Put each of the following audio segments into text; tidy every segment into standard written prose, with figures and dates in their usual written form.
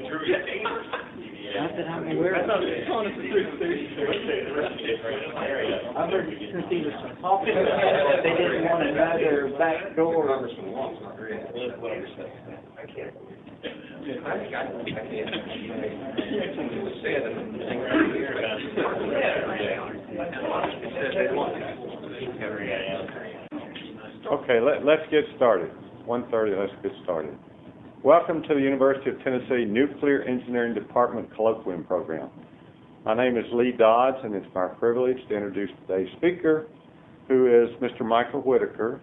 Not that I'm aware of. I heard since he was talking that they didn't want another back door. Okay, let's get started. 1:30, let's get started. Welcome to the University of Tennessee Nuclear Engineering Department Colloquium Program. My name is Lee Dodds, and it's my privilege to introduce today's speaker, who is Mr. Michael Whitaker.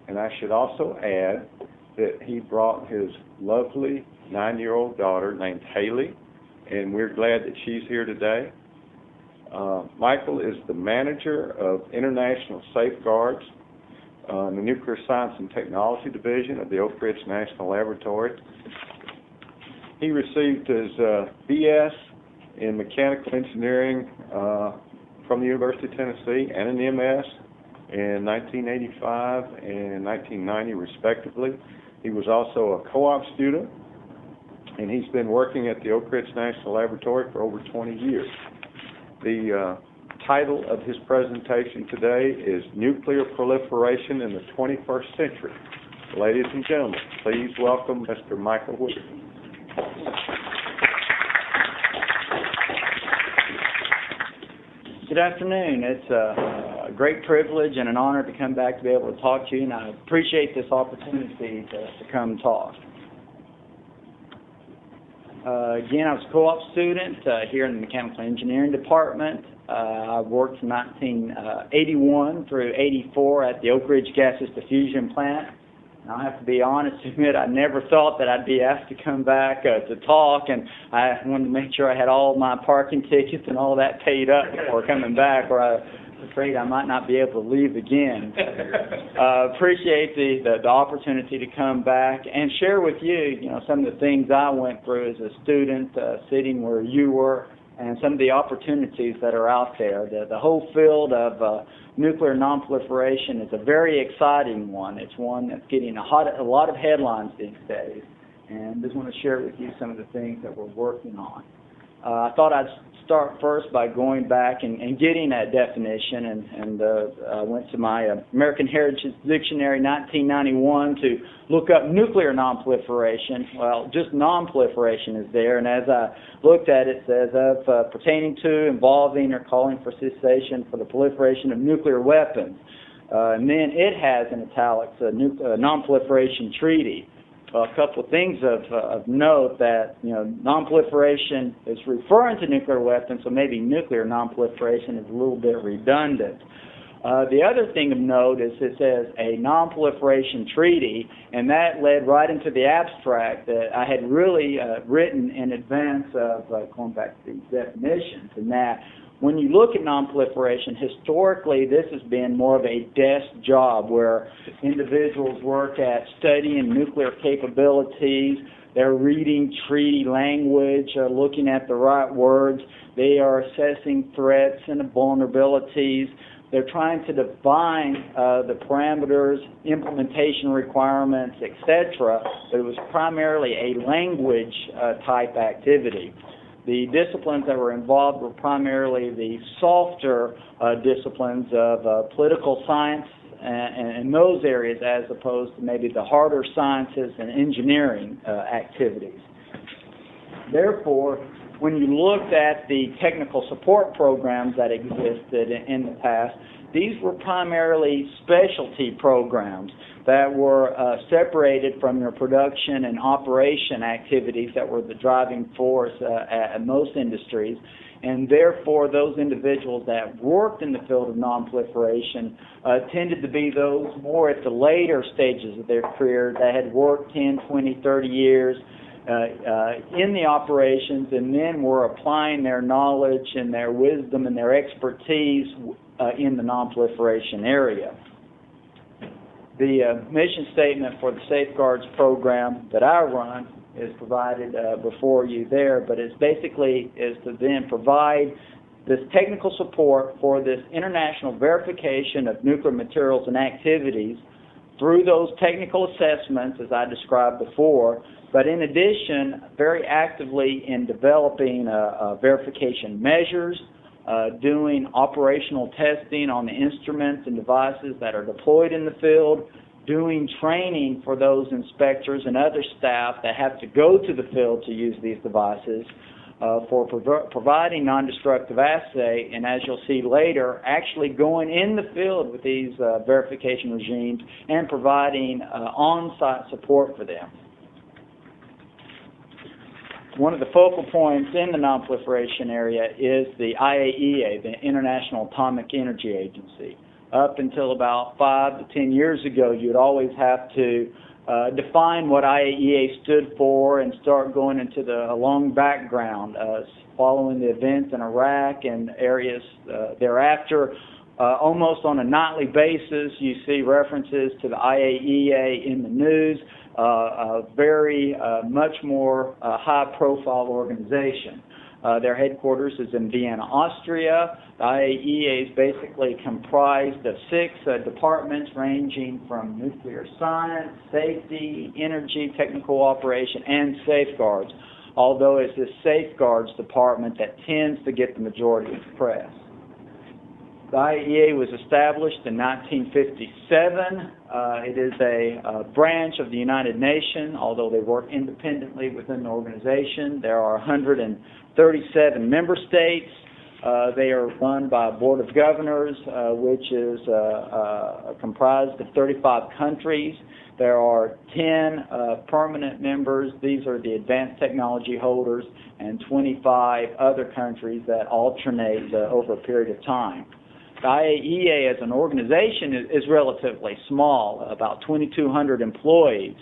And I should also add that he brought his lovely 9-year-old daughter named Haley, and we're glad that she's here today. Michael is the manager of International Safeguards in the Nuclear Science and Technology Division of the Oak Ridge National Laboratory. He received his BS in Mechanical Engineering from the University of Tennessee and an MS in 1985 and 1990, respectively. He was also a co-op student, and he's been working at the Oak Ridge National Laboratory for over 20 years. The title of his presentation today is Nuclear Proliferation in the 21st Century. Ladies and gentlemen, please welcome Mr. Michael Whitaker. Good afternoon. It's a great privilege and an honor to come back to be able to talk to you, and I appreciate this opportunity to come talk. Again, I was a co-op student here in the Mechanical Engineering Department. I worked from 1981 through 84 at the Oak Ridge Gaseous Diffusion Plant. And I have to be honest to admit, I never thought that I'd be asked to come back to talk, and I wanted to make sure I had all my parking tickets and all that paid up before coming back, or I was afraid I might not be able to leave again. Appreciate the opportunity to come back and share with you, some of the things I went through as a student, sitting where you were, and some of the opportunities that are out there. The whole field of nuclear nonproliferation is a very exciting one. It's one that's getting a lot of headlines these days, and just want to share with you some of the things that we're working on. I thought I'd start first by going back and getting that definition, and I went to my American Heritage Dictionary 1991 to look up nuclear nonproliferation. Well, just nonproliferation is there, and as I looked at it, it says of pertaining to, involving, or calling for cessation for the proliferation of nuclear weapons. And then it has in italics a nonproliferation treaty. A couple of things of note that, nonproliferation is referring to nuclear weapons, so maybe nuclear nonproliferation is a little bit redundant. The other thing of note is it says a nonproliferation treaty, and that led right into the abstract that I had really written in advance of going back to these definitions, and that when you look at nonproliferation, historically this has been more of a desk job where individuals work at studying nuclear capabilities, they're reading treaty language, looking at the right words, they are assessing threats and vulnerabilities, they're trying to define the parameters, implementation requirements, etc., but it was primarily a language type activity. The disciplines that were involved were primarily the softer disciplines of political science and those areas, as opposed to maybe the harder sciences and engineering activities. Therefore, when you looked at the technical support programs that existed in the past, these were primarily specialty programs that were separated from your production and operation activities that were the driving force at most industries. And therefore, those individuals that worked in the field of nonproliferation tended to be those more at the later stages of their career that had worked 10, 20, 30 years in the operations, and then were applying their knowledge and their wisdom and their expertise in the nonproliferation area. The mission statement for the Safeguards program that I run is provided before you there, but it's basically is to then provide this technical support for this international verification of nuclear materials and activities through those technical assessments, as I described before, but in addition, very actively in developing verification measures, doing operational testing on the instruments and devices that are deployed in the field, doing training for those inspectors and other staff that have to go to the field to use these devices, for providing non-destructive assay, and as you'll see later, actually going in the field with these verification regimes and providing on-site support for them. One of the focal points in the nonproliferation area is the IAEA, the International Atomic Energy Agency. Up until about 5 to 10 years ago, you'd always have to define what IAEA stood for and start going into the long background, following the events in Iraq and areas thereafter. Almost on a nightly basis, you see references to the IAEA in the news, very much more high-profile organization. Their headquarters is in Vienna, Austria. The IAEA is basically comprised of 6 departments ranging from nuclear science, safety, energy, technical operation, and safeguards, although it's the safeguards department that tends to get the majority of the press. The IAEA was established in 1957. It is a branch of the United Nations, although they work independently within the organization. There are 137 member states. They are run by a board of governors, which is comprised of 35 countries. There are 10 permanent members. These are the advanced technology holders, and 25 other countries that alternate over a period of time. The IAEA as an organization is relatively small, about 2,200 employees.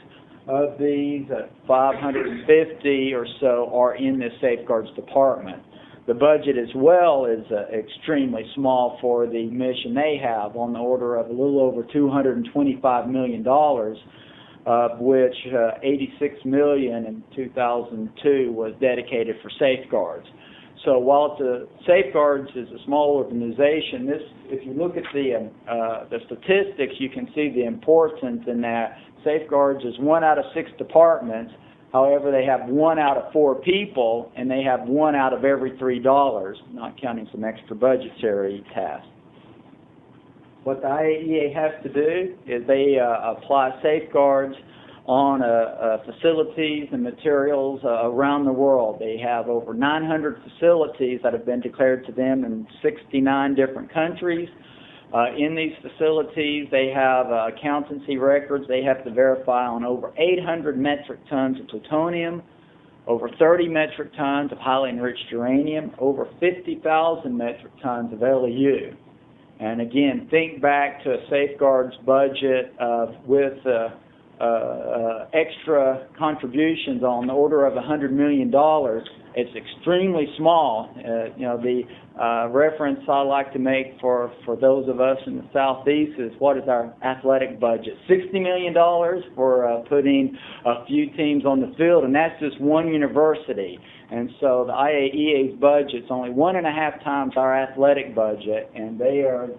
Of these, 550 or so are in this safeguards department. The budget as well is extremely small for the mission they have, on the order of a little over $225 million, of which $86 million in 2002 was dedicated for safeguards. So while Safeguards is a small organization, if you look at the statistics, you can see the importance in that Safeguards is 1 out of 6 departments. However, they have 1 out of 4 people, and they have 1 out of every $3, not counting some extra budgetary tasks. What the IAEA has to do is they apply safeguards on facilities and materials around the world. They have over 900 facilities that have been declared to them in 69 different countries. In these facilities, they have accountancy records they have to verify on over 800 metric tons of plutonium, over 30 metric tons of highly enriched uranium, over 50,000 metric tons of LEU. And again, think back to a safeguards budget with extra contributions on the order of $100 million. It's extremely small. The reference I like to make for those of us in the Southeast is, what is our athletic budget? $60 million for putting a few teams on the field, and that's just one university. And so the IAEA's budget is only 1.5 times our athletic budget, and they are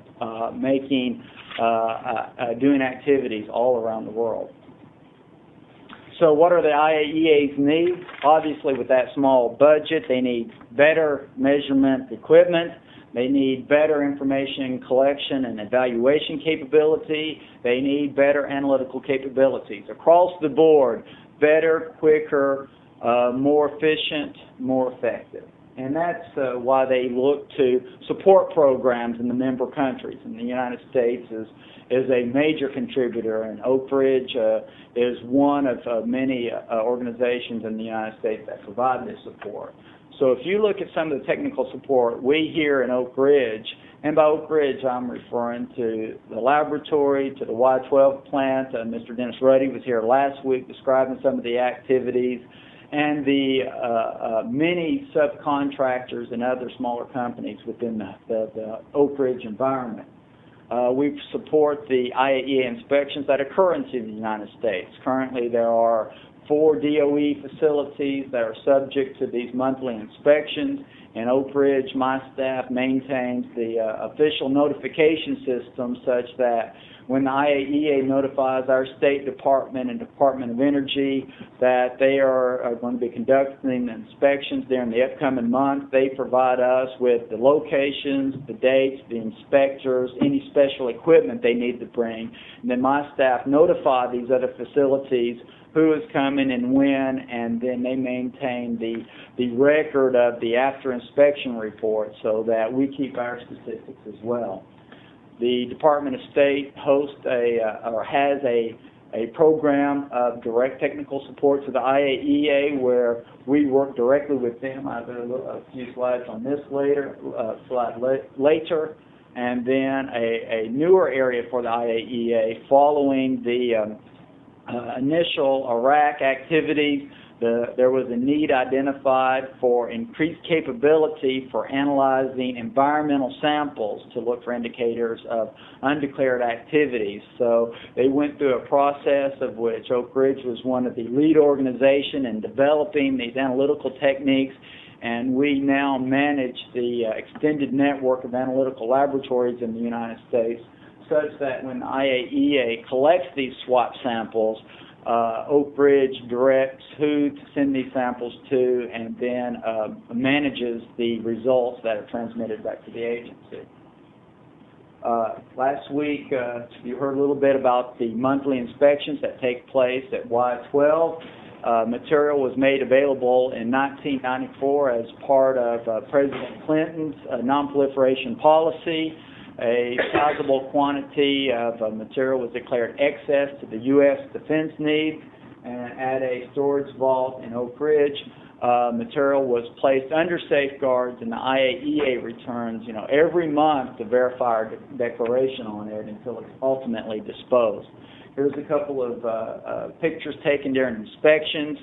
doing activities all around the world. So what are the IAEA's needs? Obviously, with that small budget, they need better measurement equipment. They need better information collection and evaluation capability. They need better analytical capabilities. Across the board, better, quicker, more efficient, more effective. And that's why they look to support programs in the member countries. And the United States is a major contributor, and Oak Ridge is one of many organizations in the United States that provide this support. So if you look at some of the technical support we here in Oak Ridge, and by Oak Ridge I'm referring to the laboratory, to the Y12 plant. Mr. Dennis Ruddy was here last week describing some of the activities, and the many subcontractors and other smaller companies within the Oak Ridge environment. We support the IAEA inspections that occur in the United States. Currently, there are 4 DOE facilities that are subject to these monthly inspections, In Oak Ridge, my staff maintains the official notification system such that when the IAEA notifies our State Department and Department of Energy that they are going to be conducting inspections during the upcoming month, they provide us with the locations, the dates, the inspectors, any special equipment they need to bring. And then my staff notify these other facilities who is coming and when, and then they maintain the record of the after inspection report so that we keep our statistics as well. The Department of State hosts has a program of direct technical support to the IAEA where we work directly with them. I have a few slides on this later, and then a newer area for the IAEA following the initial Iraq activities. There was a need identified for increased capability for analyzing environmental samples to look for indicators of undeclared activities. So they went through a process of which Oak Ridge was one of the lead organizations in developing these analytical techniques, and we now manage the extended network of analytical laboratories in the United States, such that when the IAEA collects these swap samples, Oak Ridge directs who to send these samples to and then manages the results that are transmitted back to the agency. Last week, you heard a little bit about the monthly inspections that take place at Y12. Material was made available in 1994 as part of President Clinton's nonproliferation policy. A sizable quantity of material was declared excess to the U.S. defense needs, and at a storage vault in Oak Ridge, material was placed under safeguards, and the IAEA returns, every month to verify our declaration on it until it's ultimately disposed. Here's a couple of pictures taken during inspections.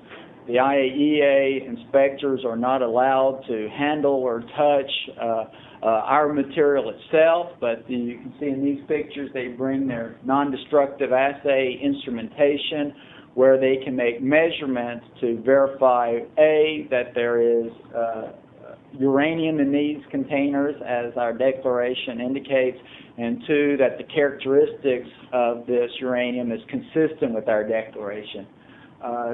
The IAEA inspectors are not allowed to handle or touch our material itself, but you can see in these pictures they bring their non-destructive assay instrumentation where they can make measurements to verify, A, that there is uranium in these containers, as our declaration indicates, and 2, that the characteristics of this uranium is consistent with our declaration.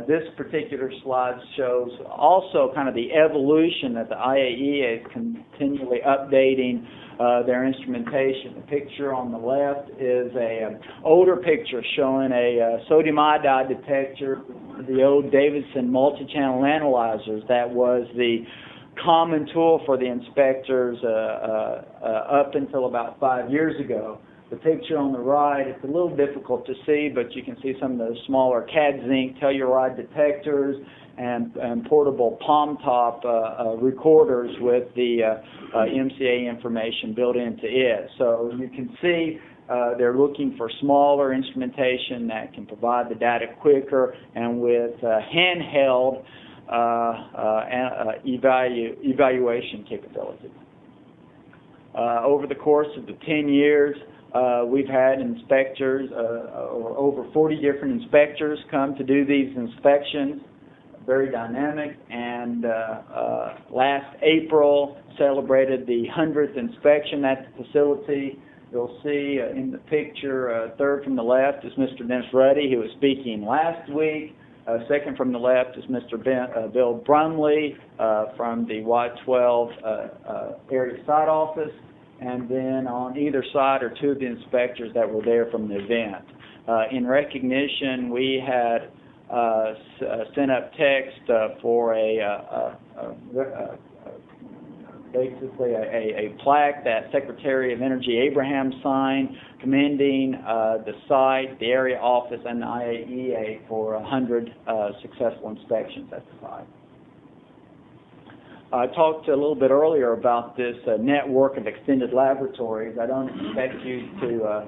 This particular slide shows also kind of the evolution that the IAEA is continually updating their instrumentation. The picture on the left is an older picture showing a sodium iodide detector, the old Davidson multi-channel analyzers. That was the common tool for the inspectors up until about 5 years ago. The picture on the right, it's a little difficult to see, but you can see some of the smaller CAD-zinc telluride detectors and portable palm top recorders with the MCA information built into it. So you can see they're looking for smaller instrumentation that can provide the data quicker and with handheld evaluation capability. Over the course of the 10 years, we've had inspectors, or over 40 different inspectors come to do these inspections, very dynamic, and last April celebrated the 100th inspection at the facility. You'll see in the picture, third from the left is Mr. Dennis Ruddy, who was speaking last week. Second from the left is Mr. Bill Brumley from the Y12 area site office. And then on either side are 2 of the inspectors that were there from the event. In recognition, we had sent up text for basically a plaque that Secretary of Energy Abraham signed commending the site, the area office, and the IAEA for 100 successful inspections at the site. I talked a little bit earlier about this network of extended laboratories. I don't expect you to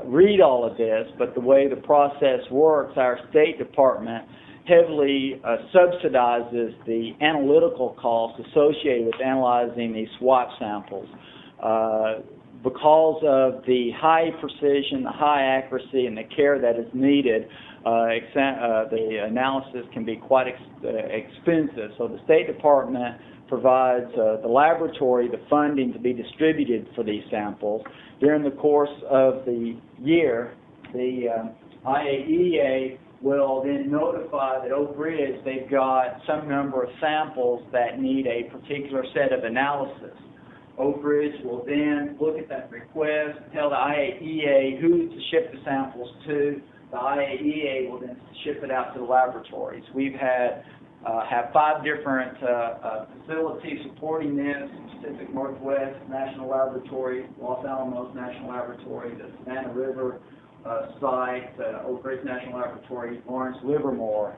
read all of this, but the way the process works, our State Department heavily subsidizes the analytical costs associated with analyzing these swap samples. because of the high precision, the high accuracy, and the care that is needed, the analysis can be quite expensive. So the State Department provides the laboratory the funding to be distributed for these samples. During the course of the year, the IAEA will then notify that Oak Ridge they've got some number of samples that need a particular set of analysis. Oak Ridge will then look at that request, tell the IAEA who to ship the samples to. The IAEA will then ship it out to the laboratories. We've have 5 different facilities supporting this: Pacific Northwest National Laboratory, Los Alamos National Laboratory, the Savannah River site, Oak Ridge National Laboratory, Lawrence Livermore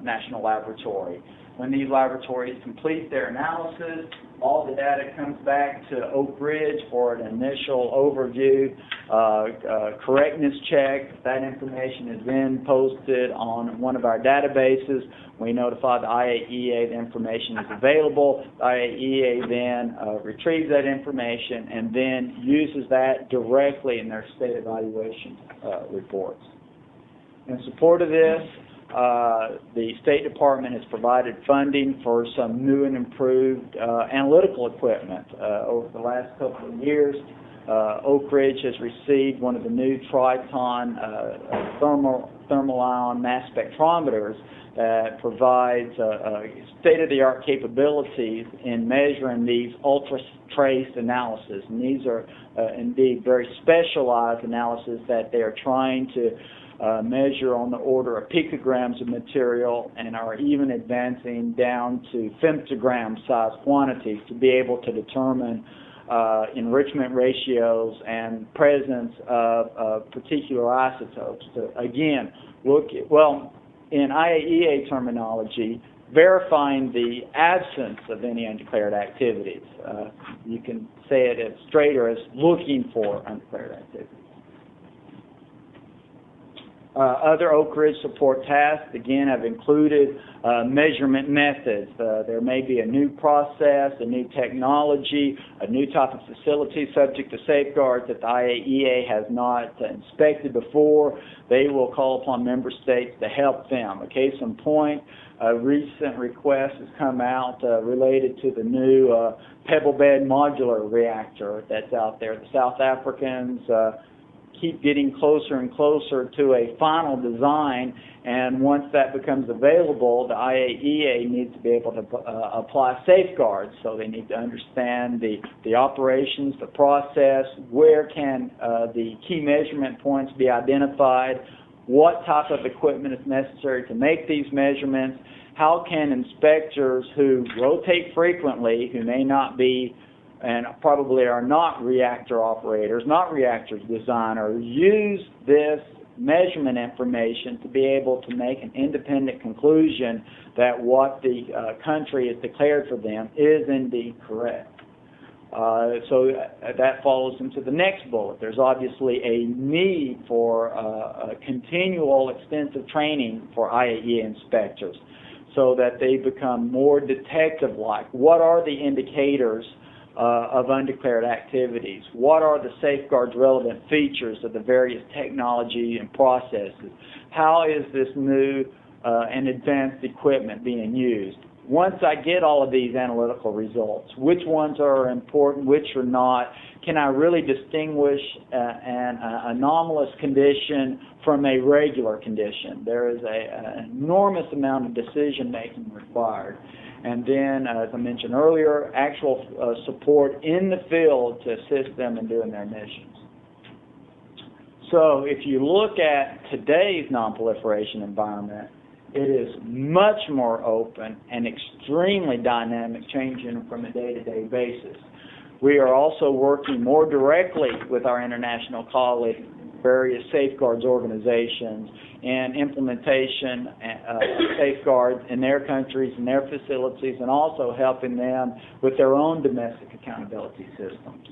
National Laboratory. When these laboratories complete their analysis, all the data comes back to Oak Ridge for an initial overview, correctness check. That information is then posted on one of our databases. We notify the IAEA the information is available. The IAEA then retrieves that information and then uses that directly in their state evaluation reports. In support of this, the State Department has provided funding for some new and improved analytical equipment. Over the last couple of years, Oak Ridge has received one of the new Triton thermal ion mass spectrometers that provides state-of-the-art capabilities in measuring these ultra-trace analysis. And these are indeed very specialized analysis that they are trying to measure on the order of picograms of material and are even advancing down to femtogram size quantities to be able to determine enrichment ratios and presence of particular isotopes. To, again, in IAEA terminology, verifying the absence of any undeclared activities. You can say it as straighter as looking for undeclared activities. Other Oak Ridge support tasks, again, have included measurement methods. There may be a new process, a new technology, a new type of facility subject to safeguards that the IAEA has not inspected before. They will call upon member states to help them. A case in point, a recent request has come out related to the new pebble bed modular reactor that's out there. The South Africans keep getting closer and closer to a final design, and once that becomes available, the IAEA needs to be able to apply safeguards. So they need to understand the operations, the process, where can the key measurement points be identified, what type of equipment is necessary to make these measurements, how can inspectors who rotate frequently, who may not be and probably are not reactor operators, not reactor designers, use this measurement information to be able to make an independent conclusion that what the country has declared for them is indeed correct. So that follows into the next bullet. There's obviously a need for a continual extensive training for IAEA inspectors so that they become more detective-like. What are the indicators of undeclared activities? What are the safeguards relevant features of the various technology and processes? How is this new and advanced equipment being used? Once I get all of these analytical results, which ones are important, which are not, can I really distinguish an anomalous condition from a regular condition? There is an enormous amount of decision making required. And then, as I mentioned earlier, actual support in the field to assist them in doing their missions. So if you look at today's nonproliferation environment, it is much more open and extremely dynamic, changing from a day-to-day basis. We are also working more directly with our international colleagues, various safeguards organizations, and implementation of safeguards in their countries and their facilities, and also helping them with their own domestic accountability systems.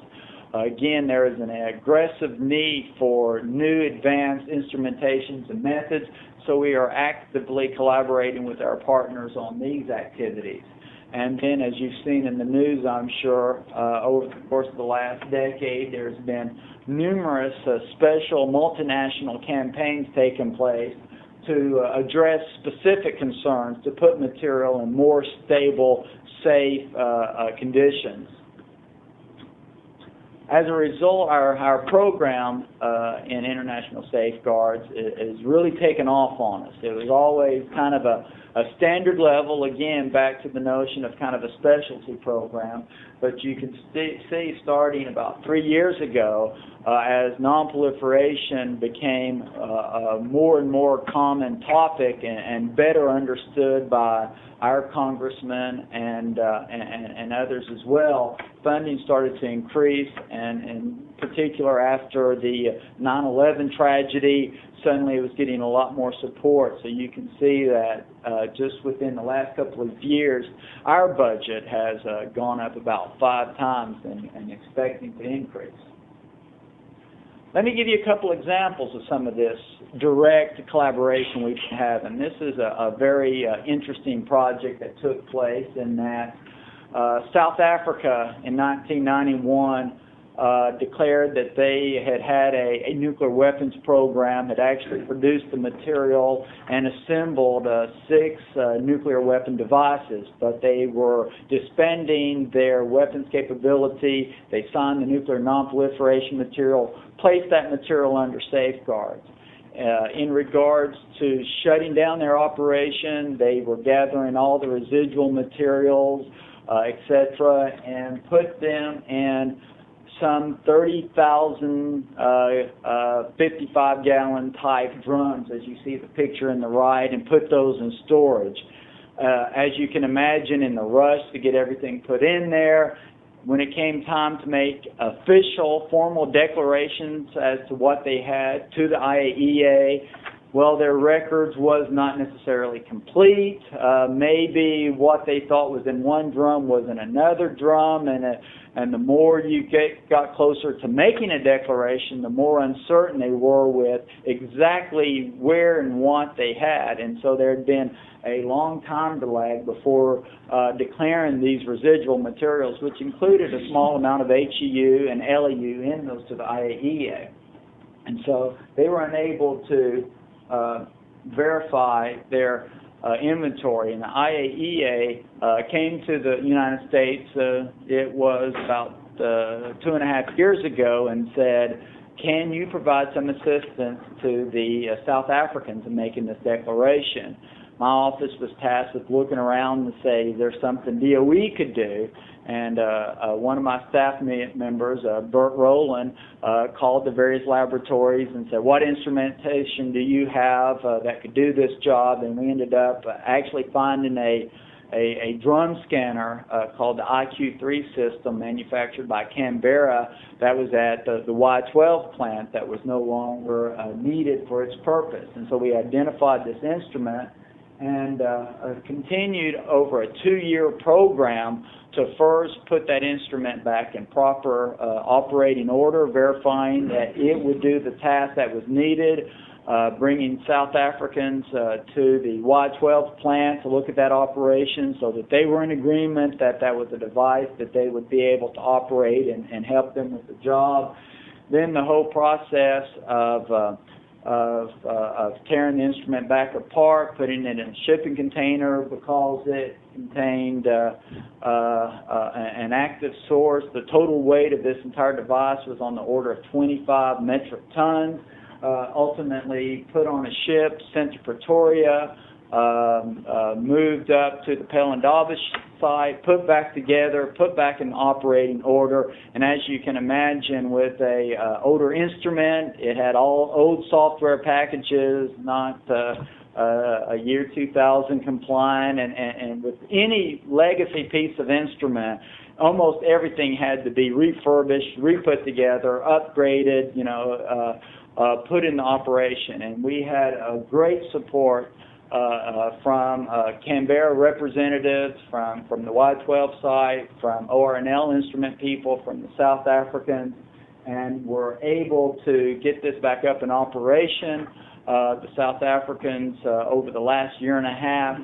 Again, there is an aggressive need for new advanced instrumentations and methods, so we are actively collaborating with our partners on these activities. And then, as you've seen in the news, I'm sure, over the course of the last decade, there's been numerous special multinational campaigns taking place to address specific concerns, to put material in more stable, safe conditions. As a result, our program in international safeguards is really taken off on us. It was always kind of a standard level, again, back to the notion of kind of a specialty program. But you can see starting about 3 years ago, as nonproliferation became a more and more common topic and better understood by our congressmen and others as well, funding started to increase, and in particular after the 9/11 tragedy, suddenly it was getting a lot more support. So you can see that just within the last couple of years, our budget has gone up about 5 times and expecting to increase. Let me give you a couple examples of some of this direct collaboration we've been having. This is a very interesting project that took place in that South Africa in 1991 declared that they had a nuclear weapons program, had actually produced the material and assembled 6 nuclear weapon devices, but they were disbanding their weapons capability. They signed the nuclear nonproliferation material, placed that material under safeguards. In regards to shutting down their operation, they were gathering all the residual materials, etc., and put them in some 30,000 55-gallon type drums, as you see the picture in the right, and put those in storage. As you can imagine, in the rush to get everything put in there, when it came time to make official, formal declarations as to what they had to the IAEA, well, their records was not necessarily complete. Maybe what they thought was in one drum was in another drum, and the more you got closer to making a declaration, the more uncertain they were with exactly where and what they had. And so there had been a long time delay before declaring these residual materials, which included a small amount of HEU and LEU in those to the IAEA. And so they were unable to verify their inventory. And the IAEA came to the United States, it was about 2.5 years ago, and said, can you provide some assistance to the South Africans in making this declaration? My office was tasked with looking around and say, is there something DOE could do? And one of my staff members, Bert Rowland, called the various laboratories and said, what instrumentation do you have that could do this job? And we ended up actually finding a drum scanner called the IQ3 system, manufactured by Canberra, that was at the Y12 plant that was no longer needed for its purpose. And so we identified this instrument and continued over a 2-year program to first put that instrument back in proper operating order, verifying that it would do the task that was needed, bringing South Africans to the Y12 plant to look at that operation so that they were in agreement that that was a device that they would be able to operate and help them with the job. Then the whole process of tearing the instrument back apart, putting it in a shipping container because it contained an active source. The total weight of this entire device was on the order of 25 metric tons. Ultimately put on a ship, sent to Pretoria, moved up to the Pelindaba site, put back together, put back in operating order. And as you can imagine, with a older instrument, it had all old software packages, not a year 2000 compliant, and with any legacy piece of instrument, almost everything had to be refurbished, re-put together, upgraded, put into operation. And we had a great support from Canberra representatives, from the Y12 site, from ORNL instrument people, from the South Africans, and were able to get this back up in operation. The South Africans, over the last year and a half,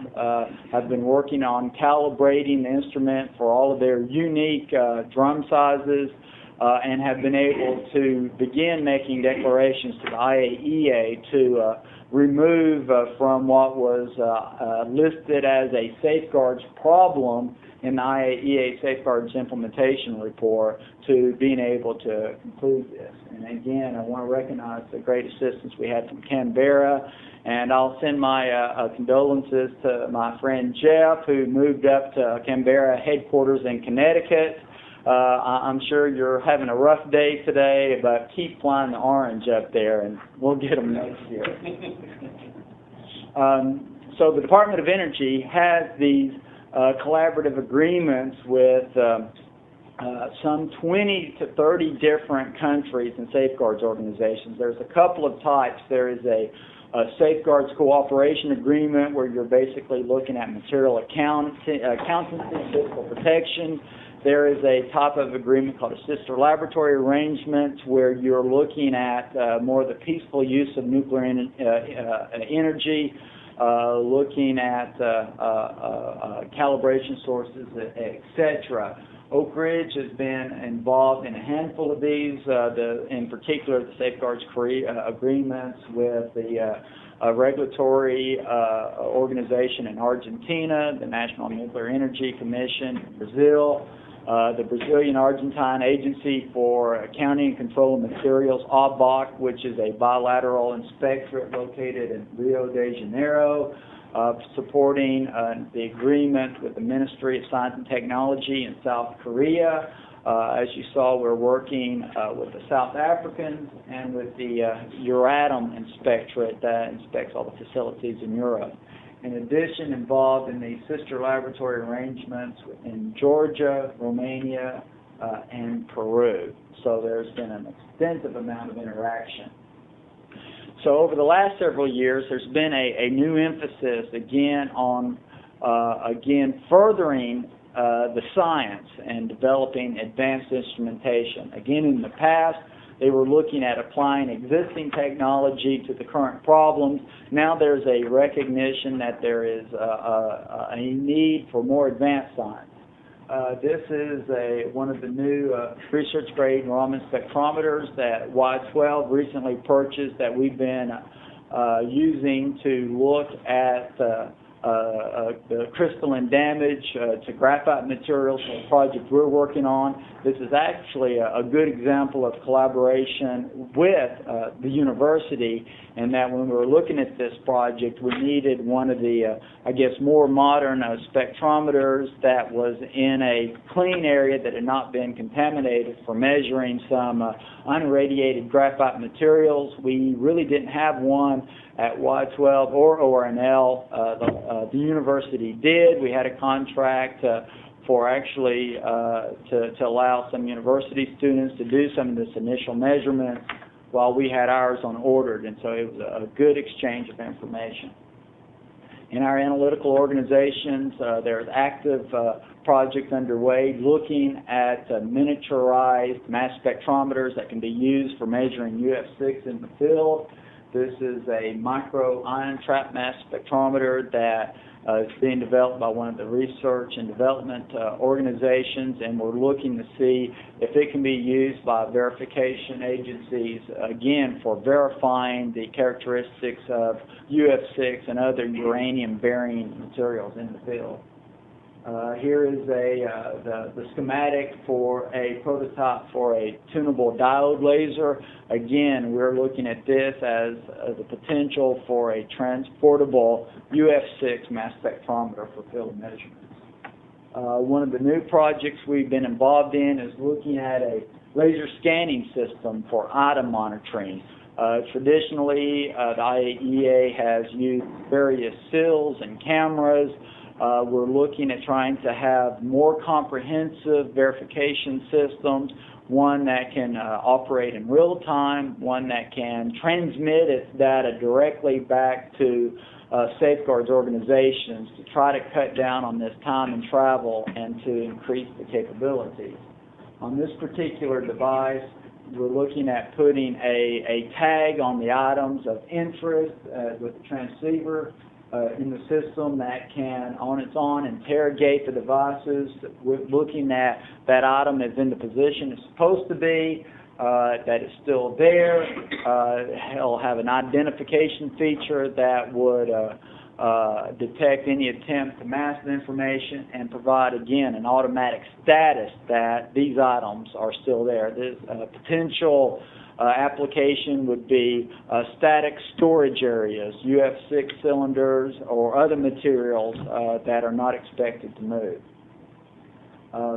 have been working on calibrating the instrument for all of their unique drum sizes, and have been able to begin making declarations to the IAEA to remove from what was listed as a safeguards problem in the IAEA Safeguards Implementation Report to being able to conclude this. And again, I want to recognize the great assistance we had from Canberra, and I'll send my condolences to my friend Jeff, who moved up to Canberra headquarters in Connecticut. I'm sure you're having a rough day today, but keep flying the orange up there, and we'll get them next year. So the Department of Energy has these collaborative agreements with some 20 to 30 different countries and safeguards organizations. There's a couple of types. There is a safeguards cooperation agreement where you're basically looking at material accountancy, physical protection. There is a type of agreement called a sister laboratory arrangement where you're looking at more of the peaceful use of nuclear energy, looking at calibration sources, etc. Oak Ridge has been involved in a handful of these, in particular the safeguards agreements with the regulatory organization in Argentina, the National Nuclear Energy Commission in Brazil, the Brazilian-Argentine Agency for Accounting and Control of Materials, ABAC, which is a bilateral inspectorate located in Rio de Janeiro, supporting the agreement with the Ministry of Science and Technology in South Korea. As you saw, we're working with the South Africans and with the Euratom Inspectorate that inspects all the facilities in Europe. In addition, involved in these sister laboratory arrangements in Georgia, Romania, and Peru. So there's been an extensive amount of interaction. So over the last several years, there's been a new emphasis again on furthering the science and developing advanced instrumentation. Again, in the past, they were looking at applying existing technology to the current problems. Now there's a recognition that there is a need for more advanced science. This is one of the new research-grade Raman spectrometers that Y12 recently purchased that we've been using to look at the crystalline damage to graphite materials for the project we're working on. This is actually a good example of collaboration with the university, and that when we were looking at this project, we needed one of the, more modern spectrometers that was in a clean area that had not been contaminated for measuring some unirradiated graphite materials. We really didn't have one at Y12 or ORNL. The university did. We had a contract for actually to allow some university students to do some of this initial measurements while we had ours on ordered, and so it was a good exchange of information. In our analytical organizations, there's active projects underway looking at miniaturized mass spectrometers that can be used for measuring UF6 in the field. This is a micro-ion trap mass spectrometer that is being developed by one of the research and development organizations, and we're looking to see if it can be used by verification agencies, again, for verifying the characteristics of UF6 and other uranium-bearing materials in the field. Here is the schematic for a prototype for a tunable diode laser. Again, we're looking at this as the potential for a transportable UF6 mass spectrometer for field measurements. One of the new projects we've been involved in is looking at a laser scanning system for item monitoring. Traditionally, the IAEA has used various sills and cameras. We're looking at trying to have more comprehensive verification systems, one that can operate in real time, one that can transmit its data directly back to safeguards organizations to try to cut down on this time and travel and to increase the capabilities. On this particular device, we're looking at putting a tag on the items of interest with the transceiver in the system that can, on its own, interrogate the devices. We're looking at that item is in the position it's supposed to be, that it's still there. It'll have an identification feature that would detect any attempt to mask the information and provide, again, an automatic status that these items are still there. This potential application would be static storage areas, UF6 cylinders, or other materials that are not expected to move.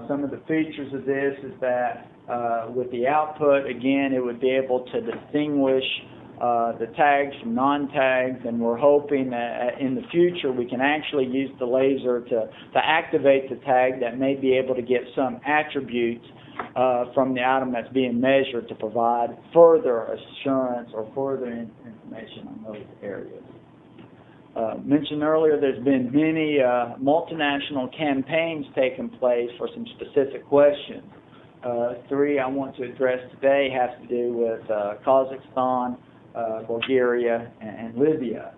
Some of the features of this is that with the output, again, it would be able to distinguish the tags from non-tags, and we're hoping that in the future we can actually use the laser to activate the tag that may be able to get some attributes from the item that's being measured to provide further assurance or further information on those areas. Mentioned earlier, there's been many multinational campaigns taking place for some specific questions. Three I want to address today have to do with Kazakhstan, Bulgaria, and Libya.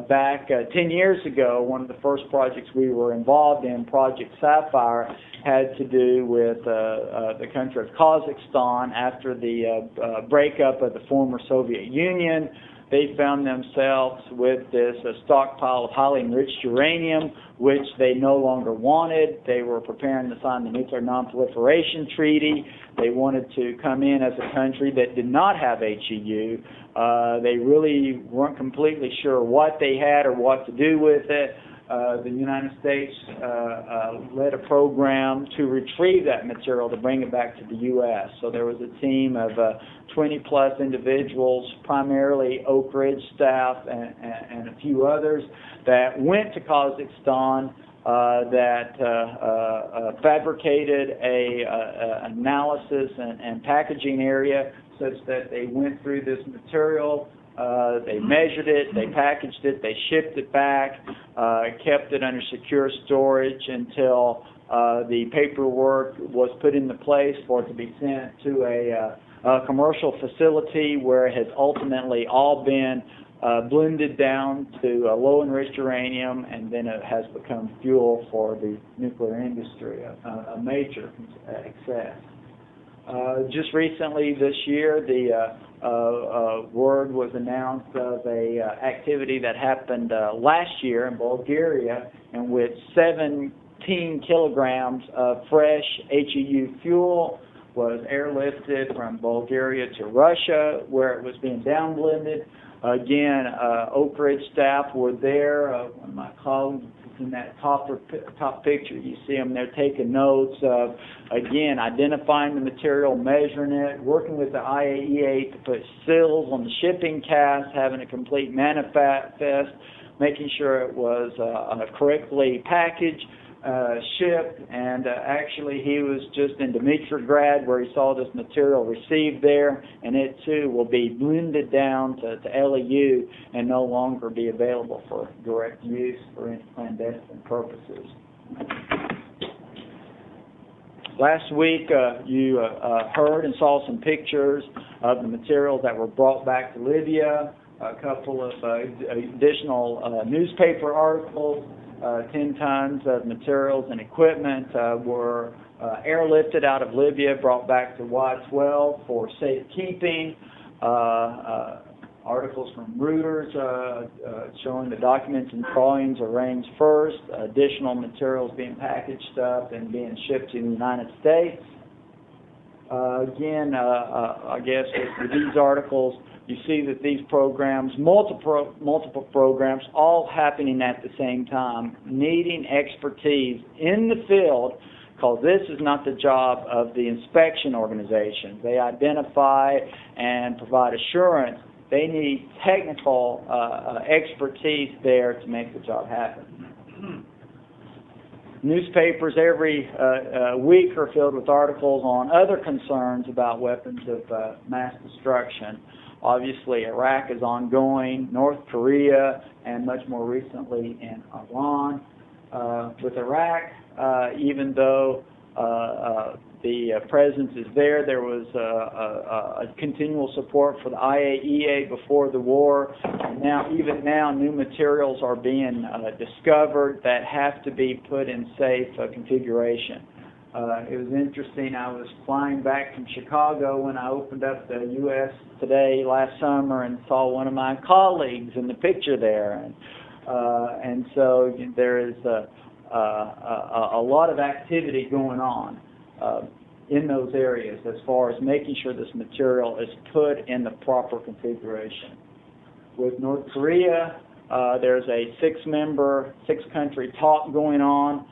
Back 10 years ago, one of the first projects we were involved in, Project Sapphire, had to do with the country of Kazakhstan. After the breakup of the former Soviet Union, they found themselves with this stockpile of highly enriched uranium, which they no longer wanted. They were preparing to sign the Nuclear Nonproliferation Treaty. They wanted to come in as a country that did not have HEU. They really weren't completely sure what they had or what to do with it. The United States led a program to retrieve that material to bring it back to the U.S. So there was a team of 20-plus individuals, primarily Oak Ridge staff and a few others, that went to Kazakhstan, that fabricated a analysis and packaging area such that they went through this material. They measured it, they packaged it, they shipped it back, kept it under secure storage until the paperwork was put into place for it to be sent to a commercial facility where it has ultimately all been blended down to low enriched uranium, and then it has become fuel for the nuclear industry, a major success. Just recently this year, the word was announced of a activity that happened last year in Bulgaria, in which 17 kilograms of fresh HEU fuel was airlifted from Bulgaria to Russia, where it was being downblended. Again, Oak Ridge staff were there. One of my colleagues is in that top picture. You see them there taking notes of, again, identifying the material, measuring it, working with the IAEA to put seals on the shipping casks, having a complete manifest, making sure it was correctly packaged, shipped, and actually he was just in Dmitrograd where he saw this material received there, and it too will be blended down to LEU and no longer be available for direct use for any clandestine purposes. Last week you heard and saw some pictures of the materials that were brought back to Libya, a couple of additional newspaper articles. 10 tons of materials and equipment were airlifted out of Libya, brought back to Y-12 for safekeeping. Articles from Reuters showing the documents and drawings arranged first, additional materials being packaged up and being shipped to the United States. Again, I guess with these articles, you see that these programs, multiple programs, all happening at the same time, needing expertise in the field, because this is not the job of the inspection organizations. They identify and provide assurance. They need technical expertise there to make the job happen. Newspapers every week are filled with articles on other concerns about weapons of mass destruction. Obviously, Iraq is ongoing, North Korea, and much more recently in Iran. With Iraq, even though the presence is there. There was a continual support for the IAEA before the war. Even now, new materials are being discovered that have to be put in safe configuration. It was interesting. I was flying back from Chicago when I opened up the U.S. Today last summer and saw one of my colleagues in the picture there, and so there is a lot of activity going on in those areas as far as making sure this material is put in the proper configuration. With North Korea, there's a six-country talk going on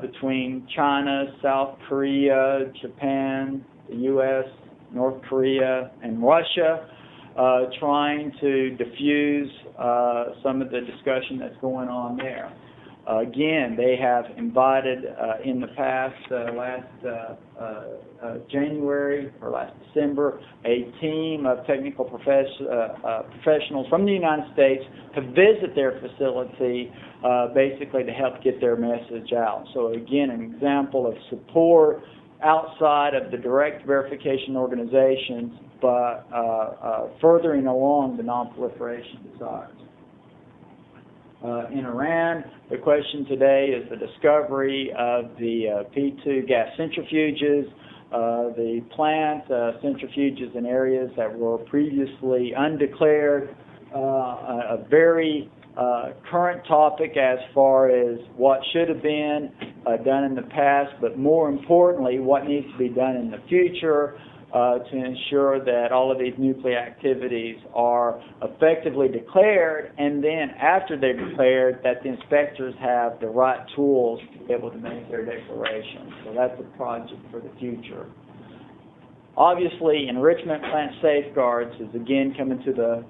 between China, South Korea, Japan, the U.S., North Korea, and Russia, trying to diffuse some of the discussion that's going on there. Again, they have invited in the past, January or last December, a team of technical professionals from the United States to visit their facility, basically to help get their message out. So again, an example of support outside of the direct verification organizations, but furthering along the non-proliferation desires. In Iran, the question today is the discovery of the P2 gas centrifuges. The plant centrifuges in areas that were previously undeclared. A very current topic as far as what should have been done in the past, but more importantly, what needs to be done in the future to ensure that all of these nuclear activities are effectively declared, and then after they're declared, that the inspectors have the right tools to be able to make their declarations. So that's a project for the future. Obviously, enrichment plant safeguards is again coming to the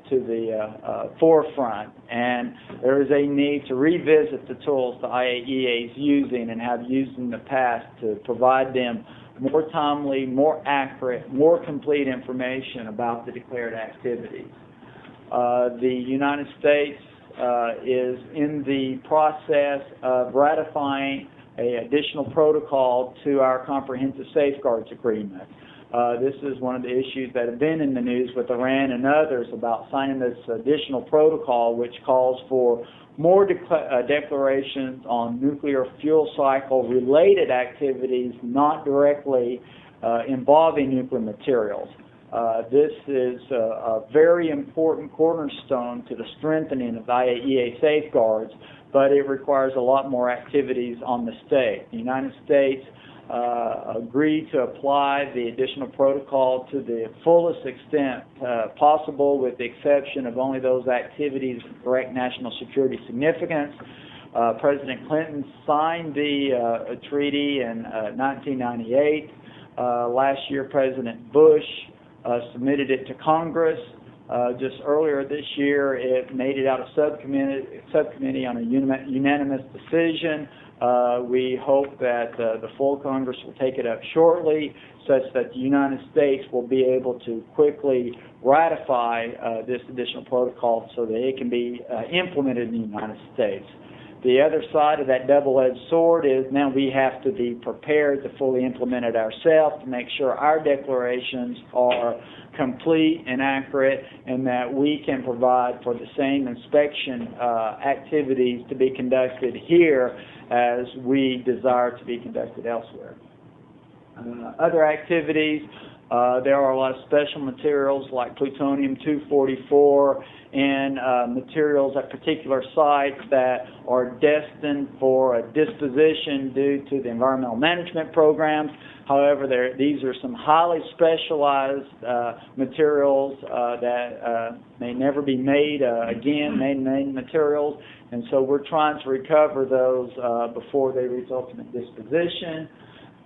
forefront, and there is a need to revisit the tools the IAEA is using and have used in the past to provide them more timely, more accurate, more complete information about the declared activities. The United States is in the process of ratifying an additional protocol to our Comprehensive Safeguards Agreement. This is one of the issues that have been in the news with Iran and others about signing this additional protocol, which calls for more declarations on nuclear fuel cycle related activities not directly involving nuclear materials. This is a very important cornerstone to the strengthening of IAEA safeguards, but it requires a lot more activities on the state. The United States agreed to apply the additional protocol to the fullest extent possible, with the exception of only those activities of direct national security significance. President Clinton signed the treaty in 1998. Last year, President Bush submitted it to Congress. Just earlier this year, it made it out of subcommittee on a unanimous decision. We hope that the full Congress will take it up shortly, such that the United States will be able to quickly ratify this additional protocol so that it can be implemented in the United States. The other side of that double-edged sword is now we have to be prepared to fully implement it ourselves to make sure our declarations are complete and accurate, and that we can provide for the same inspection activities to be conducted here as we desire to be conducted elsewhere. Other activities, there are a lot of special materials like plutonium-244 and materials at particular sites that are destined for a disposition due to the environmental management programs. However, these are some highly specialized materials that may never be made again, made materials, and so we're trying to recover those before they reach ultimate disposition.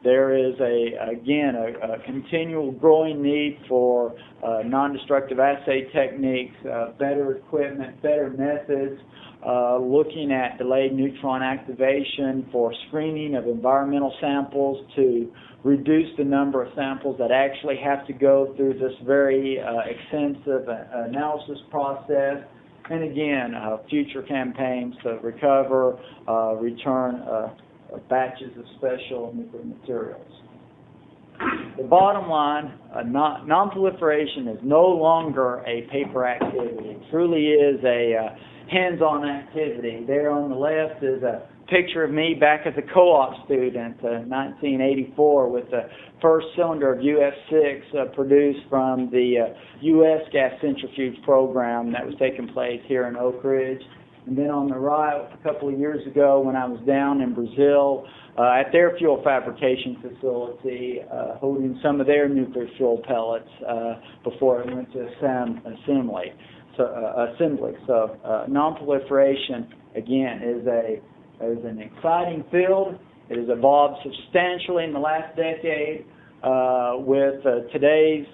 There is, again, a continual growing need for non-destructive assay techniques, better equipment, better methods, looking at delayed neutron activation for screening of environmental samples to reduce the number of samples that actually have to go through this very extensive analysis process. And again, future campaigns to recover, return batches of special nuclear materials. the bottom line, nonproliferation is no longer a paper activity. It truly is a hands-on activity. There on the left is a picture of me back as a co-op student, 1984, with the first cylinder of UF6 produced from the U.S. gas centrifuge program that was taking place here in Oak Ridge. And then on the right, a couple of years ago when I was down in Brazil at their fuel fabrication facility, holding some of their nuclear fuel pellets before it went to assembly. So nonproliferation, again, is an exciting field. It has evolved substantially in the last decade with today's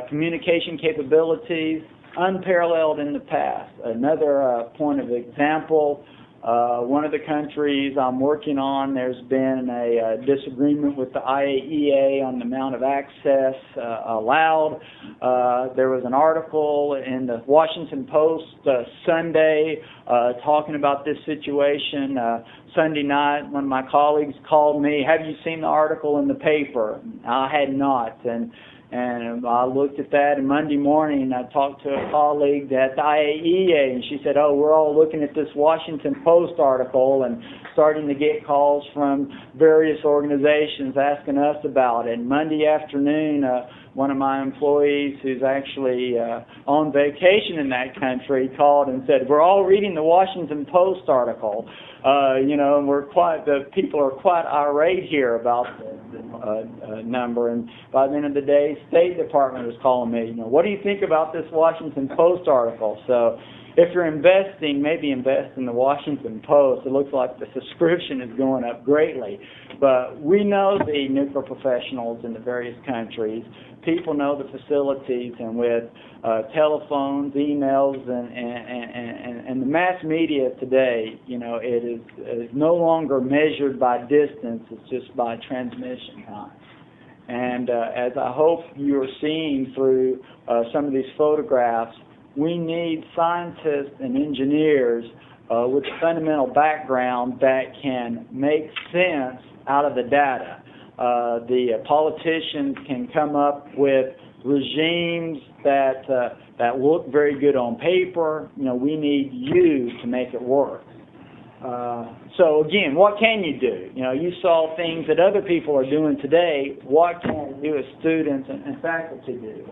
communication capabilities, unparalleled in the past. Another point of example, one of the countries I'm working on, there's been a disagreement with the IAEA on the amount of access allowed. There was an article in the Washington Post Sunday talking about this situation. Sunday night, one of my colleagues called me, "Have you seen the article in the paper?" I had not, and I looked at that, and Monday morning I talked to a colleague at the IAEA, and she said, "Oh, we're all looking at this Washington Post article and starting to get calls from various organizations asking us about it." And Monday afternoon, one of my employees who's actually on vacation in that country called and said, "We're all reading the Washington Post article. And the people are quite irate here about the number." And by the end of the day, State Department was calling me, "What do you think about this Washington Post article?" So if you're investing, maybe invest in the Washington Post. It looks like the subscription is going up greatly. But we know the nuclear professionals in the various countries. People know the facilities, and with telephones, emails, and the mass media today, it is no longer measured by distance. It's just by transmission time. And as I hope you're seeing through some of these photographs, we need scientists and engineers with a fundamental background that can make sense out of the data. The politicians can come up with regimes that look very good on paper. We need you to make it work. So again, what can you do? You saw things that other people are doing today. What can you as students and faculty do?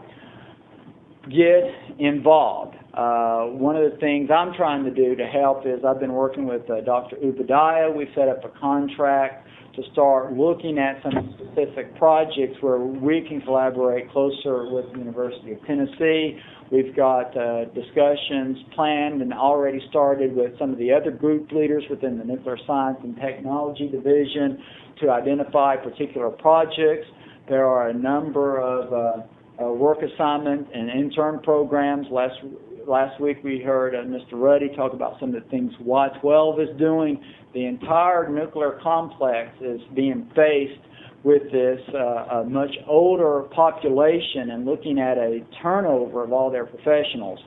Get involved. One of the things I'm trying to do to help is I've been working with Dr. Upadhyaya. We've set up a contract to start looking at some specific projects where we can collaborate closer with the University of Tennessee. We've got discussions planned and already started with some of the other group leaders within the Nuclear Science and Technology Division to identify particular projects. There are a number of work assignment and intern programs. Last week we heard Mr. Ruddy talk about some of the things Y-12 is doing. The entire nuclear complex is being faced with this much older population and looking at a turnover of all their professionals.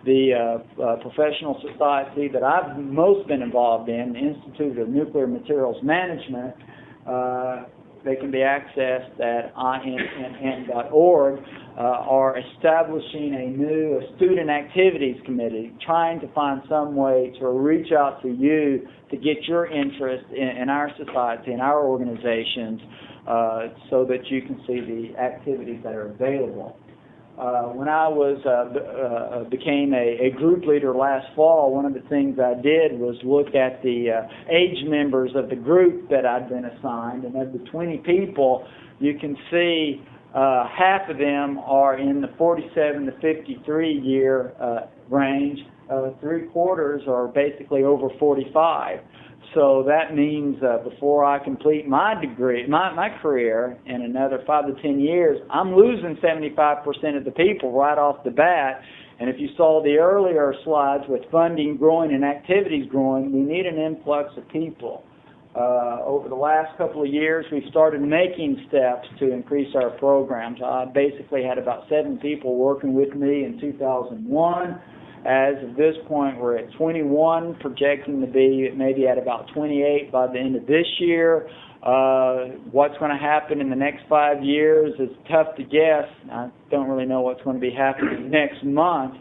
The professional society that I've most been involved in, the Institute of Nuclear Materials Management, they can be accessed at INN.org, are establishing a new student activities committee, trying to find some way to reach out to you to get your interest in our society and our organizations so that you can see the activities that are available. When I became a group leader last fall, one of the things I did was look at the age members of the group that I'd been assigned, and of the 20 people, you can see half of them are in the 47 to 53 year range. 3/4 are basically over 45. So that means before I complete my degree, my career in another 5 to 10 years, I'm losing 75% of the people right off the bat. And if you saw the earlier slides with funding growing and activities growing, we need an influx of people. Over the last couple of years, we've started making steps to increase our programs. I basically had about 7 people working with me in 2001. As of this point, we're at 21, projecting to be maybe at about 28 by the end of this year. What's going to happen in the next 5 years is tough to guess. I don't really know what's going to be happening next month.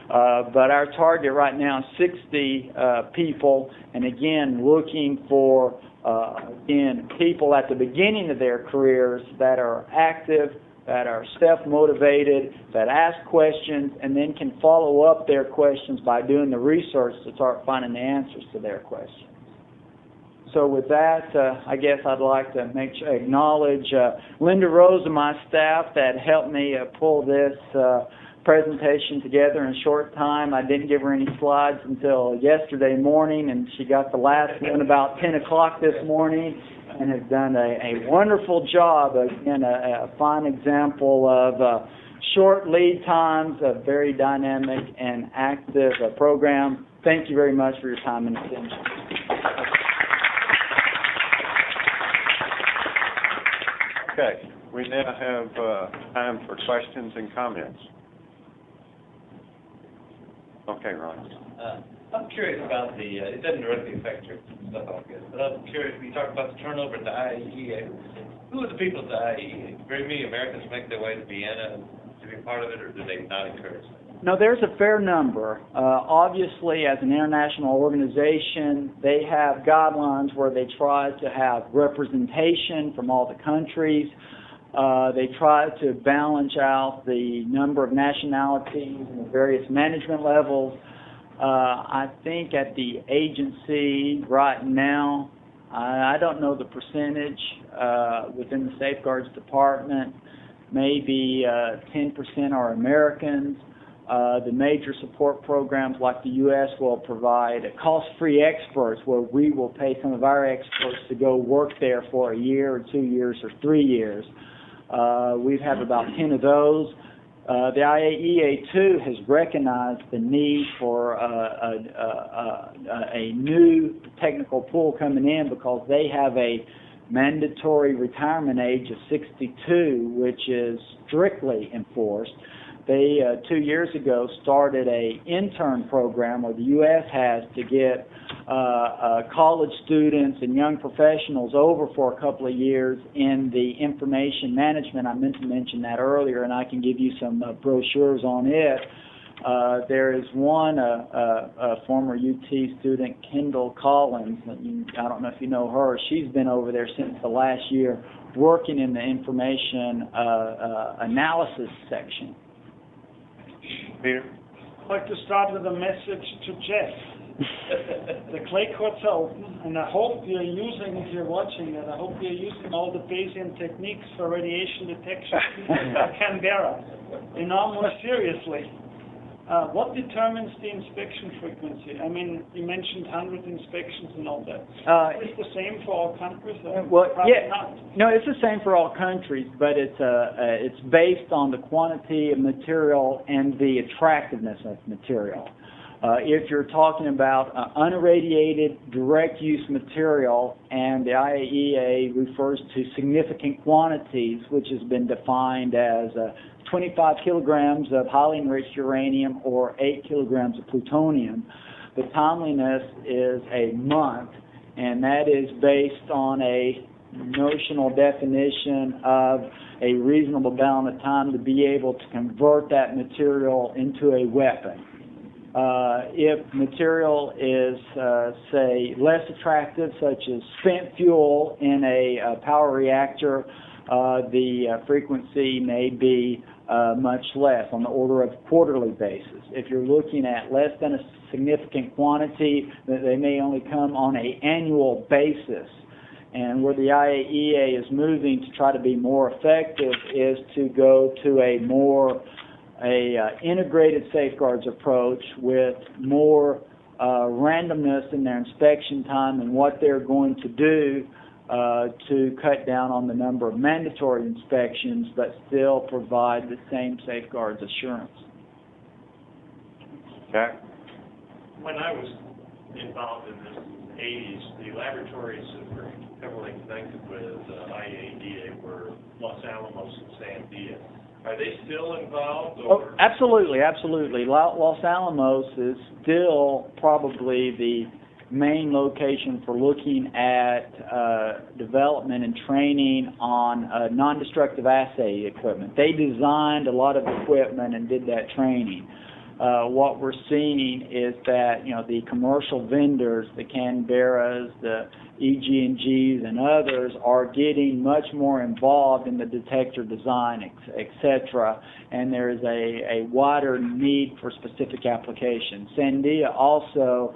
But our target right now is 60 people, and again, looking for people at the beginning of their careers that are active, that are self-motivated, that ask questions, and then can follow up their questions by doing the research to start finding the answers to their questions. So with that, I guess I'd like to acknowledge Linda Rose and my staff that helped me pull this presentation together in a short time. I didn't give her any slides until yesterday morning, and she got the last one about 10 o'clock this morning and has done a wonderful job. Again, a fine example of short lead times, a very dynamic and active program. Thank you very much for your time and attention. Okay, we now have time for questions and comments. Okay, Ron. I'm curious about it doesn't directly affect your stuff, I guess, but I'm curious, when you talk about the turnover at the IAEA, who are the people at the IAEA? Very many Americans make their way to Vienna to be part of it, or do they not encourage that? No, there's a fair number. Obviously, as an international organization, they have guidelines where they try to have representation from all the countries. They try to balance out the number of nationalities and the various management levels. I think at the agency right now, I don't know the percentage within the Safeguards Department, maybe 10% are Americans. The major support programs like the U.S. will provide cost-free experts where we will pay some of our experts to go work there for a year or 2 years or 3 years. We've had about 10 of those. The IAEA, too, has recognized the need for a new technical pool coming in because they have a mandatory retirement age of 62, which is strictly enforced. They, 2 years ago, started an intern program, or the U.S. has, to get college students and young professionals over for a couple of years in the information management. I meant to mention that earlier, and I can give you some brochures on it. There is one, a former UT student, Kendall Collins. I don't know if you know her. She's been over there since the last year working in the information analysis section. Peter? I'd like to start with a message to Jeff. The clay courts are open, and I hope you're using, if you're watching that, I hope you're using all the Bayesian techniques for radiation detection in Canberra. And now more seriously, what determines the inspection frequency? I mean, you mentioned 100 inspections and all that. Is it the same for all countries? Well, yeah, not. no, it's the same for all countries, but it's based on the quantity of material and the attractiveness of material. If you're talking about unirradiated direct use material, and the IAEA refers to significant quantities, which has been defined as 25 kilograms of highly enriched uranium or 8 kilograms of plutonium, the timeliness is a month, and that is based on a notional definition of a reasonable amount of time to be able to convert that material into a weapon. If material is, say, less attractive, such as spent fuel in a power reactor, the frequency may be much less, on the order of quarterly basis. If you're looking at less than a significant quantity, they may only come on an annual basis. And where the IAEA is moving to try to be more effective is to go to a more integrated safeguards approach with more randomness in their inspection time and what they're going to do to cut down on the number of mandatory inspections, but still provide the same safeguards assurance. Jack? When I was involved in this 80s, the laboratories that were heavily connected with IAEA were Los Alamos and Sandia. Are they still involved? Or? Oh, absolutely, absolutely. Los Alamos is still probably the main location for looking at development and training on non-destructive assay equipment. They designed a lot of equipment and did that training. What we're seeing is that the commercial vendors, the Canberras, the EG&Gs, and others are getting much more involved in the detector design, etc. And there is a wider need for specific applications. Sandia also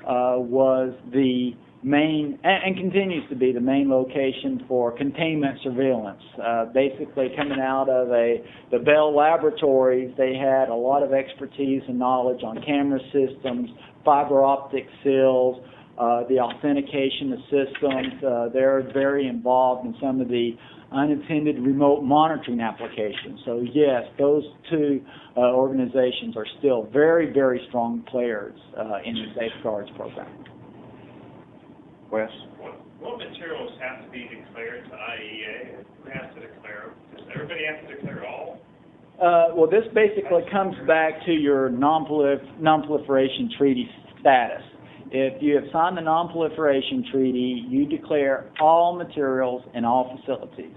was the main, and continues to be the main location for containment surveillance. Basically coming out of the Bell Laboratories, they had a lot of expertise and knowledge on camera systems, fiber optic seals, the authentication of systems. They're very involved in some of the unintended remote monitoring applications. So yes, those two organizations are still very, very strong players in the Safeguards program. Wes? What materials have to be declared to IAEA? Who has to declare them? Does everybody have to declare all? Well, this basically comes back to your non-proliferation treaty status. If you have signed the non-proliferation treaty, you declare all materials in all facilities.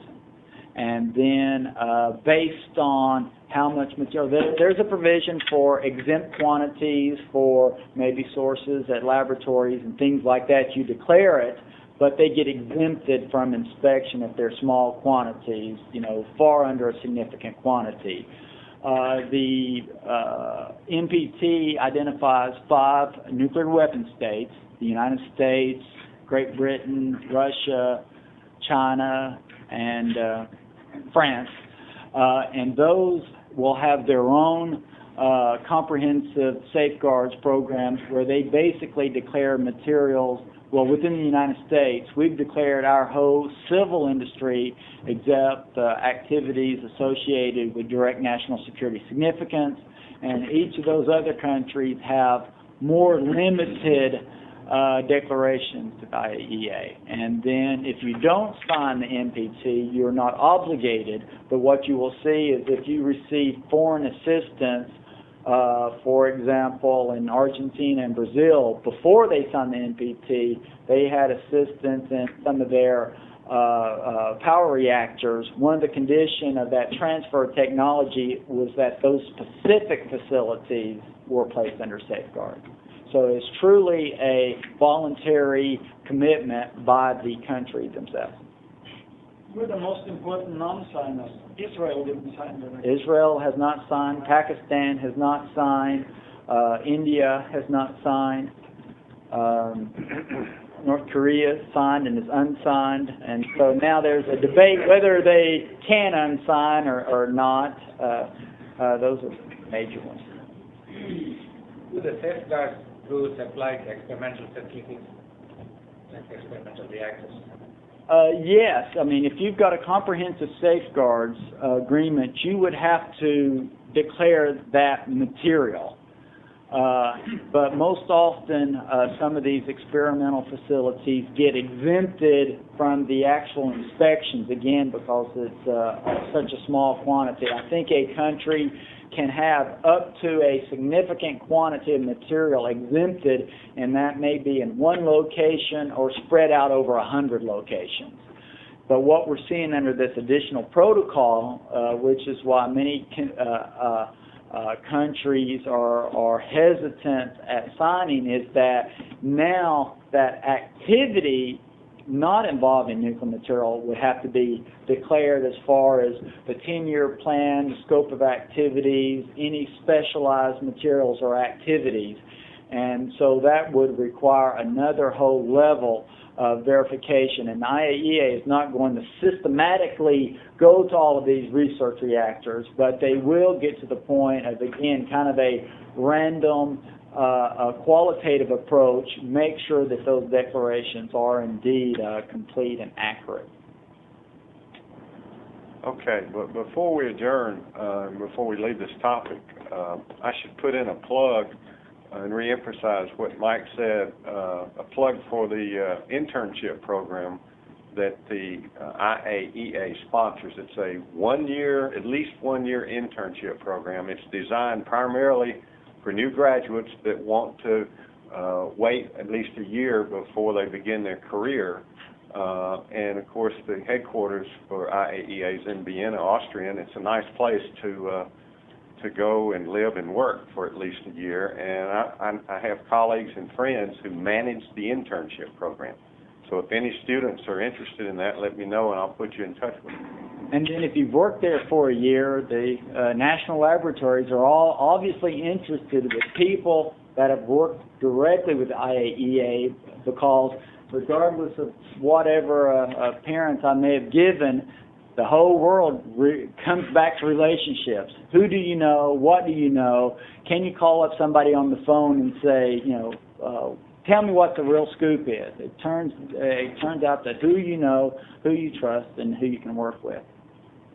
And then based on how much material, there's a provision for exempt quantities for maybe sources at laboratories and things like that. You declare it, but they get exempted from inspection if they're small quantities, far under a significant quantity. The NPT identifies 5 nuclear weapon states: the United States, Great Britain, Russia, China, and France. And those will have their own comprehensive safeguards programs where they basically declare materials. Well, within the United States, we've declared our whole civil industry except activities associated with direct national security significance, and each of those other countries have more limited declarations to IAEA. And then if you don't sign the NPT, you're not obligated, but what you will see is if you receive foreign assistance, for example, in Argentina and Brazil, before they signed the NPT, they had assistance in some of their power reactors. One of the conditions of that transfer of technology was that those specific facilities were placed under safeguard. So it's truly a voluntary commitment by the country themselves. Who are the most important non-signers? Israel didn't sign it. Israel has not signed. Pakistan has not signed. India has not signed. North Korea signed and is unsigned. And so now there's a debate whether they can unsign or not. Those are the major ones. Do the safeguard rules apply to experimental facilities, like experimental reactors? Yes. I mean, if you've got a comprehensive safeguards agreement, you would have to declare that material. But most often, some of these experimental facilities get exempted from the actual inspections, again, because it's such a small quantity. I think a country can have up to a significant quantity of material exempted, and that may be in one location or spread out over 100 locations. But what we're seeing under this additional protocol, which is why many countries are hesitant at signing, is that now that activity not involving nuclear material would have to be declared as far as the 10-year plan, the scope of activities, any specialized materials or activities. And so that would require another whole level of verification. And IAEA is not going to systematically go to all of these research reactors, but they will get to the point of, again, kind of a random a qualitative approach, make sure that those declarations are indeed complete and accurate. Okay, but before we adjourn, before we leave this topic, I should put in a plug. and reemphasize what Mike said, a plug for the internship program that the IAEA sponsors. It's a at least one year internship program. It's designed primarily for new graduates that want to wait at least a year before they begin their career. And of course, the headquarters for IAEA is in Vienna, Austria, and it's a nice place to go and live and work for at least a year. And I have colleagues and friends who manage the internship program. So if any students are interested in that, let me know and I'll put you in touch with them. And then if you've worked there for a year, the national laboratories are all obviously interested in people that have worked directly with the IAEA, because regardless of whatever appearance I may have given, the whole world comes back to relationships. Who do you know? What do you know? Can you call up somebody on the phone and say, tell me what the real scoop is? It turns out that who you know, who you trust, and who you can work with.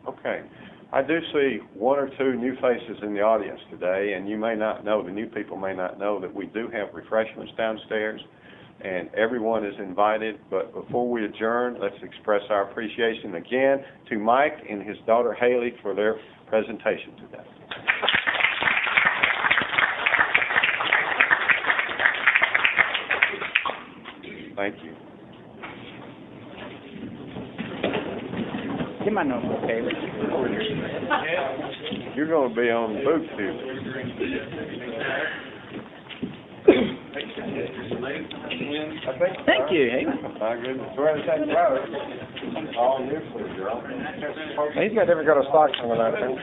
Okay. I do see one or two new faces in the audience today, and you may not know, the new people may not know, that we do have refreshments downstairs, and everyone is invited. But before we adjourn, let's express our appreciation again to Mike and his daughter Haley for their presentation today. Thank you. Get my notebook, Haley. You're going to be on the booth here. Thank you, Haley. My goodness. Where is that brother? All nuclear, girl. He's got different kind of stocks on that thing.